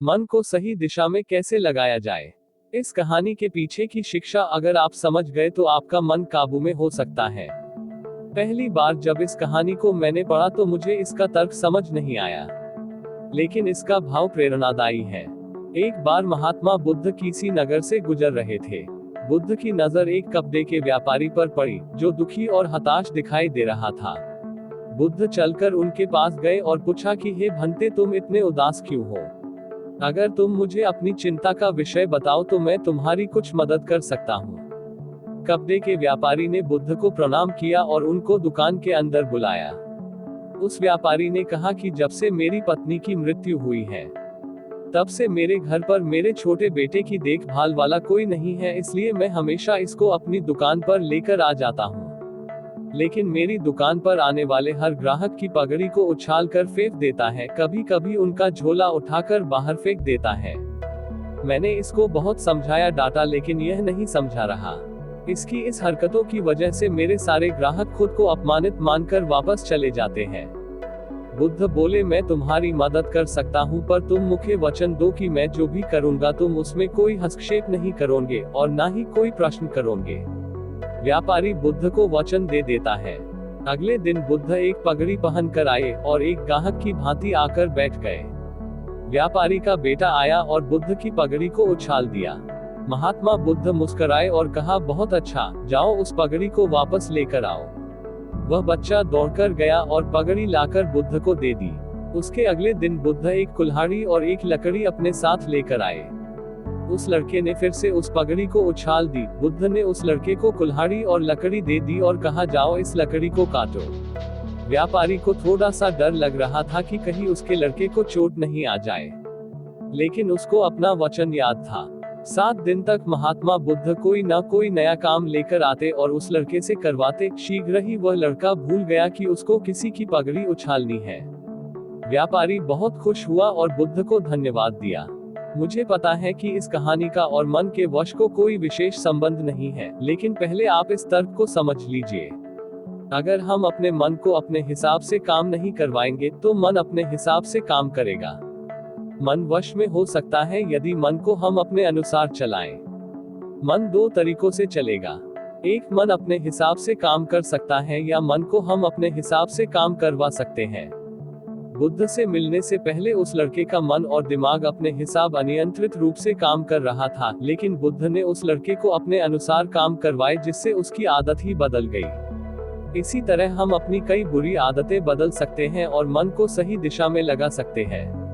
मन को सही दिशा में कैसे लगाया जाए। इस कहानी के पीछे की शिक्षा अगर आप समझ गए तो आपका मन काबू में हो सकता है। पहली बार जब इस कहानी को मैंने पढ़ा तो मुझे इसका तर्क समझ नहीं आया, लेकिन इसका भाव प्रेरणादायी है। एक बार महात्मा बुद्ध किसी नगर से गुजर रहे थे। बुद्ध की नजर एक कपड़े के व्यापारी पर पड़ी, जो दुखी और हताश दिखाई दे रहा था। बुद्ध चलकर उनके पास गए और पूछा कि हे भंते, तुम इतने उदास क्यों हो? अगर तुम मुझे अपनी चिंता का विषय बताओ तो मैं तुम्हारी कुछ मदद कर सकता हूँ। कपड़े के व्यापारी ने बुद्ध को प्रणाम किया और उनको दुकान के अंदर बुलाया। उस व्यापारी ने कहा कि जब से मेरी पत्नी की मृत्यु हुई है, तब से मेरे घर पर मेरे छोटे बेटे की देखभाल वाला कोई नहीं है, इसलिए मैं हमेशा इसको अपनी दुकान पर लेकर आ जाता हूँ। लेकिन मेरी दुकान पर आने वाले हर ग्राहक की पगड़ी को उछाल कर फेंक देता है, कभी कभी उनका झोला उठाकर बाहर फेंक देता है। मैंने इसको बहुत समझाया, डांटा, लेकिन यह नहीं समझा रहा। इसकी इस हरकतों की वजह से मेरे सारे ग्राहक खुद को अपमानित मानकर वापस चले जाते हैं। बुद्ध बोले, मैं तुम्हारी मदद कर सकता हूँ, पर तुम मुझे वचन दो कि मैं जो भी करूँगा तुम उसमें कोई हस्तक्षेप नहीं करोगे और ना ही कोई प्रश्न करोगे। व्यापारी बुद्ध को वचन दे देता है। अगले दिन बुद्ध एक पगड़ी पहन कर आए और एक ग्राहक की भांति आकर बैठ गए। व्यापारी का बेटा आया और बुद्ध की पगड़ी को उछाल दिया। महात्मा बुद्ध मुस्कुराए और कहा, बहुत अच्छा, जाओ उस पगड़ी को वापस लेकर आओ। वह बच्चा दौड़कर गया और पगड़ी लाकर बुद्ध को दे दी। उसके अगले दिन बुद्ध एक कुल्हाड़ी और एक लकड़ी अपने साथ लेकर आए। उस लड़के ने फिर से उस पगड़ी को उछाल दी। बुद्ध ने उस लड़के को कुल्हाड़ी और लकड़ी दे दी और कहा, जाओ इस लकड़ी को काटो। व्यापारी को थोड़ा सा डर लग रहा था कि कहीं उसके लड़के को चोट नहीं आ जाए, लेकिन उसको अपना वचन याद था। 7 दिन तक महात्मा बुद्ध कोई ना कोई नया काम लेकर आते और उस लड़के से करवाते। शीघ्र ही वह लड़का भूल गया कि उसको किसी की पगड़ी उछालनी है। व्यापारी बहुत खुश हुआ और बुद्ध को धन्यवाद दिया। मुझे पता है कि इस कहानी का और मन के वश को कोई विशेष संबंध नहीं है, लेकिन पहले आप इस तर्क को समझ लीजिए। अगर हम अपने मन को अपने हिसाब से काम नहीं करवाएंगे तो मन अपने हिसाब से काम करेगा। मन वश में हो सकता है यदि मन को हम अपने अनुसार चलाएं। मन 2 तरीकों से चलेगा। एक, मन अपने हिसाब से काम कर सकता है, या मन को हम अपने हिसाब से काम करवा सकते हैं। बुद्ध से मिलने से पहले उस लड़के का मन और दिमाग अपने हिसाब अनियंत्रित रूप से काम कर रहा था, लेकिन बुद्ध ने उस लड़के को अपने अनुसार काम करवाए, जिससे उसकी आदत ही बदल गई। इसी तरह हम अपनी कई बुरी आदतें बदल सकते हैं और मन को सही दिशा में लगा सकते हैं।